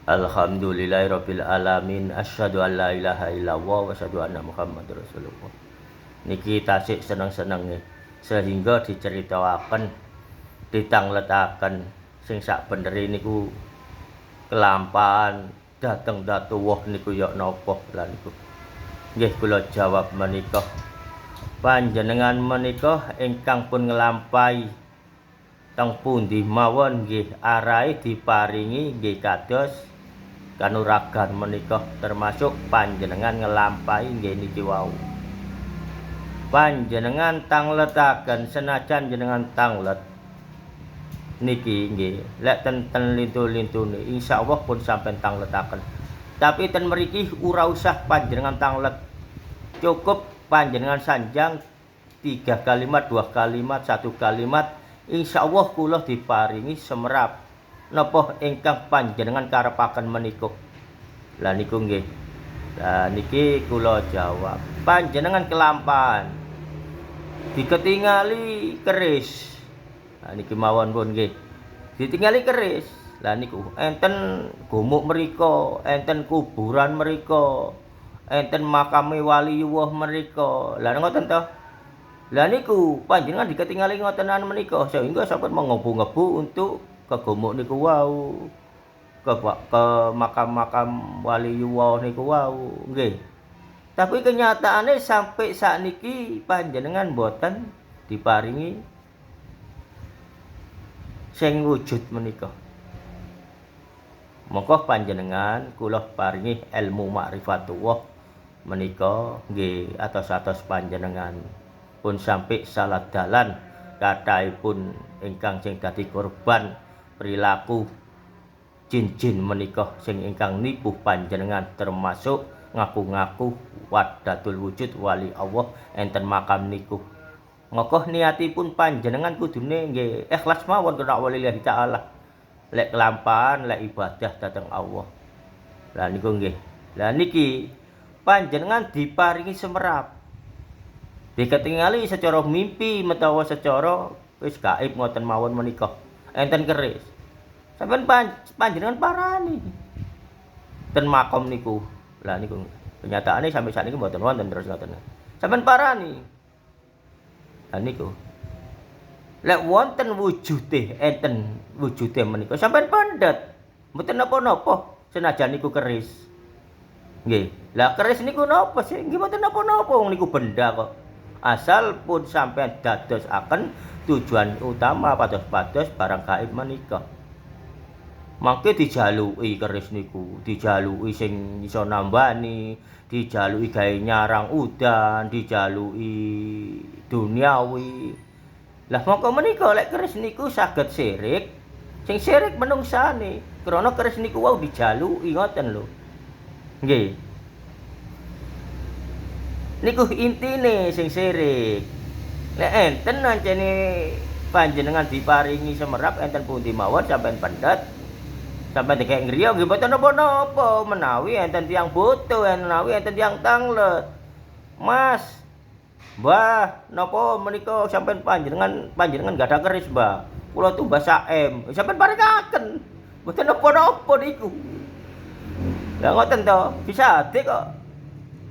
Alhamdulillahirabbil alamin. Asyhadu an la ilaha illallah wa asyhadu anna Muhammadar Rasulullah. Niki tasik seneng-senenge sehingga diceritakan ditangletaken sing sak beneri niku kelampahan dateng datuwuh niku ya napa lan niku. Nggih kula jawab menika panjenengan menika ingkang pun nglampahi teng pundi mawon nggih arahe diparingi nggih kados kanuragan menika termasuk panjenengan ngelampahi nggih niki wau. Panjenengan tangletaken senajan jenengan tanglet niki nggih lek ten lintu-lintune insyaallah pun sampean tangletaken. Tapi ten mriki ora usah panjenengan tanglet. Cukup panjenengan sanjang 3 kalimat, 2 kalimat, 1 kalimat insyaallah kula diparingi semerap napa ingkang panjenengan karepaken menika. Lah niku nggih. Lah niki kula jawab. Panjenengan kelampahan. Diketingali keris. Lah niki mawon pun nggih. Ditingali keris. Lah niku enten gumuk mriko, enten kuburan mriko, enten makame waliyuwah mriko. Lah ngoten to. Lah niku panjenengan diketingali ngotenan menika sehingga sampeyan mengebu-ngebu untuk ke gumuk niku wau, ke makam-makam waliyuwah niku wau, nggih. Tapi kenyataane sampai sakniki panjenengan boten diparingi sing wujud menika. Monggo panjenengan kula paringi ilmu ma'rifatullah menika nggih atos-atos panjenengan pun sampai salah dalan kathahipun ingkang sing dadi korban perilaku jin-jin menika sing ingkang nipu panjenengan termasuk ngaku-ngaku wahdatul wujud wali Allah enten makam niku. Monggo niatipun panjenengan kudune nggih ikhlas mawon kena walillahi taala. Lek kelampahan lek ibadah dhateng Allah. Lah niku nggih. Lah niki panjenengan diparingi semerap. Diketingali secara mimpi metawa secara wis gaib ngoten mawon menika. Enten keris. Sampeyan panjenengan parani. Ten makom niku. Lah niku kenyataane sampai sakniki mboten wonten terus ngoten. Sampeyan parani. Lah niku. Lek wonten wujude enten wujude menika sampeyan pendet. Mboten napa-napa senajan niku keris. Nggih. Lah keris niku napa sih? Nggih mboten napa-napa wong niku benda kok. Asal pun sampeyan dadosaken tujuan utama pados-pados barang gaib menika. Mangke dijaluki keris niku, dijaluki sing iso nambani, dijaluki gawe nyarang udan, dijaluki duniawi. Lah mongko menika lek keris niku saged sirik, sing sirik menungsane, krana keris niku wau dijaluki ngoten lho. Nggih. Niku intine sing sirik. Nek enten ancene panjenengan diparingi semerap enten pundi mawon sampean pendet. Sampeyan dikek ngriya nggih mboten napa-napa menawi enten tiyang butuh, menawi enten tiyang tanglet. Mas, Mbah, napa menika sampeyan panjenengan gadah keris, Mbah? Kula tumbas saem. Sampeyan paringaken. Mboten napa-napa niku. Lah ngoten to, bisa ade kok.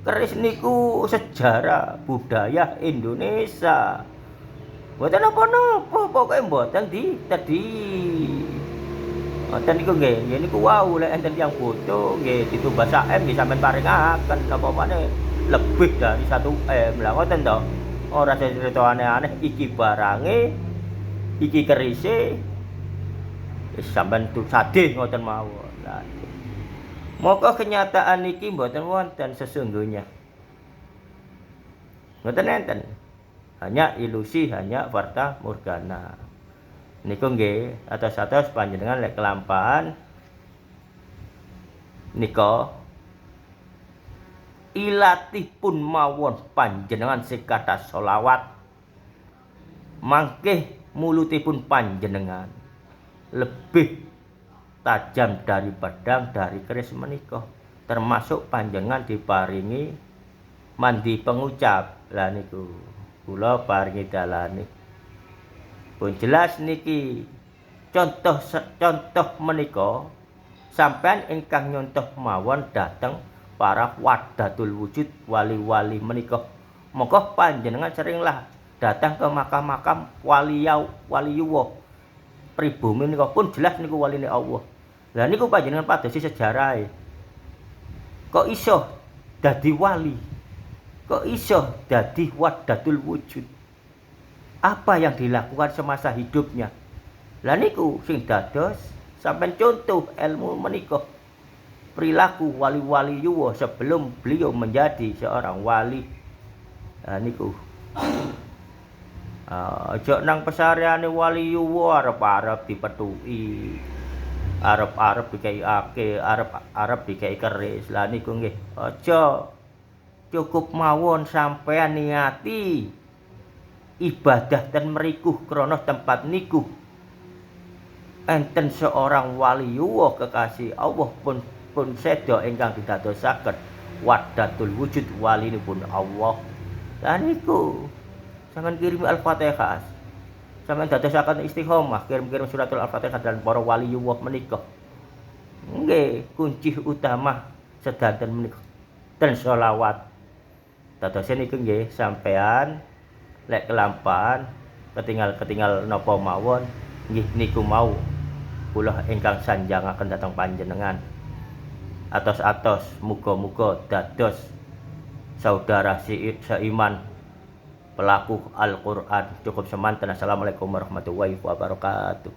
Keris niku sejarah budaya Indonesia. Mboten napa-napa, pokoke mboten tadi. Ngoten niku nggih, nggih niku wau lek enten tiyang butuh nggih ditumbas saem nggih sampeyan paringaken napa maneh lebih dari 1 M. Lah ngoten to. Ora cerita aneh-aneh iki barange, iki kerise wis sampeyan sadih ngoten mawon. Lah moko kenyataan niki mboten wonten sesungguhnya. Mboten enten. Hanya ilusi, hanya fata morgana. Niku nggih atos-atos panjenengan lek kelampahan nika ilatipun mawon panjenengan sing kathah selawat mangke mulutipun panjenengan lebih tajam dari pedang dari keris menika termasuk panjenengan diparingi mandi pengucap. Lah niku kula paringi dalane pun jelas niki contoh menika sampean ingkang nyontoh mawon dhateng para wahdatul wujud wali-wali menika. Monggo panjenengan seringlah datang ke makam-makam waliyuwa pribumi menika pun jelas niku waline Allah. Lah niku panjenengan padosi sejarahe. Kok iso dadi wali? Kok iso dadi wahdatul wujud? Apa yang dilakukan semasa hidupnya? Lah niku sing dados sampeyan contoh ilmu menika. Perilaku wali-wali yuwa sebelum beliau menjadi seorang wali. Nah niku. Aja nang pesareane wali yuwa arep-arep dipethuki. Arep-arep dikeiake, arep dikei keris. Lah niku nggih, aja. Cukup mawon sampeyan niati ibadah ten mriku krana tempat niku enten seorang waliyuwa kekasih Allah pun seda ingkang didadosaken wahdatul wujud walinipun Allah. Lah niku sampeyan kirimi Al-Fatihah. Sampeyan dadosaken istiqomah kirim-kirim suratul Al-Fatihah dan para waliyuwa menika. Nggih, kunci utama sedanten menika ten selawat. Dadosen niku nggih sampeyan lek kelampahan ketinggal napa mawon nggih niku mau kula ingkang sanjangaken dhateng panjenengan. Atos-atos muga-muga dados saudara seiman pelaku Al-Qur'an. Cukup semanten. Assalamualaikum warahmatullahi wabarakatuh.